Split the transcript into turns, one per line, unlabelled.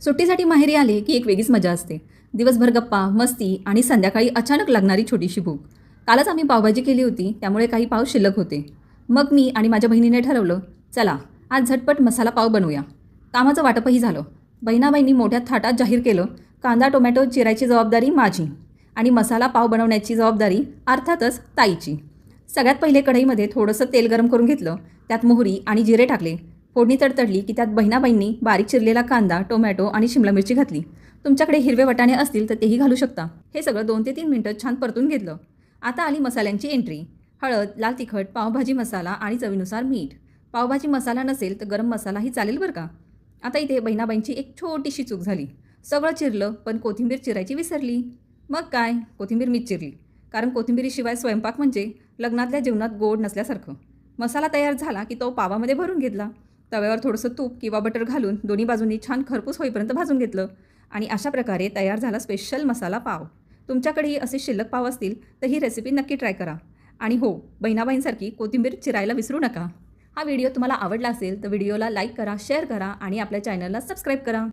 सुट्टीसाठी माहेरी आले की एक वेगळीच मजा असते. दिवसभर गप्पा, मस्ती आणि संध्याकाळी अचानक लागणारी छोटीशी भूक. कालच आम्ही पावभाजी केली होती, त्यामुळे काही पाव शिल्लक होते. मग मी आणि माझ्या बहिणीने ठरवलं, चला आज झटपट मसाला पाव बनवूया. कामाचं वाटपही झालं. बहिणाबाईंनी मोठ्या थाटात जाहीर केलं, कांदा टोमॅटो चिरायची जबाबदारी माझी आणि मसाला पाव बनवण्याची जबाबदारी अर्थातच ताईची. सगळ्यात पहिले कढईमध्ये थोडंसं तेल गरम करून घेतलं. त्यात मोहरी आणि जिरे टाकले. फोडणी तडतडली की त्यात बहिणाबाईंनी बारीक चिरलेला कांदा, टोमॅटो आणि शिमला मिरची घातली. तुमच्याकडे हिरवे वाटाणे असतील तर तेही घालू शकता. हे सगळं 2 ते 3 मिनिटं छान परतून घेतलं. आता आली मसाल्यांची एंट्री. हळद, लाल तिखट, पावभाजी मसाला आणि चवीनुसार मीठ. पावभाजी मसाला नसेल तर गरम मसालाही चालेल बरं का. आता इथे बहिणाबाईंची एक छोटीशी चूक झाली. सगळं चिरलं पण कोथिंबीर चिरायची विसरली. मग काय, कोथिंबीर मीच चिरली. कारण कोथिंबीरीशिवाय स्वयंपाक म्हणजे लग्नातल्या जेवणात गोड नसल्यासारखं. मसाला तयार झाला की तो पावामध्ये भरून घेतला. तव्यावर थोडंसं तूप किंवा बटर घालून दोन्ही बाजूंनी छान खरपूस होईपर्यंत भाजून घेतलं आणि अशा प्रकारे तयार झाला स्पेशल मसाला पाव. तुमच्याकडेही असे शिल्लक पाव असतील तर ही रेसिपी नक्की ट्राय करा. आणि हो, बहिणाबाईंसारखी कोथिंबीर चिरायला विसरू नका. हा व्हिडिओ तुम्हाला आवडला असेल तर व्हिडिओला लाईक करा, शेअर करा आणि आपल्या चॅनलला सबस्क्राईब करा.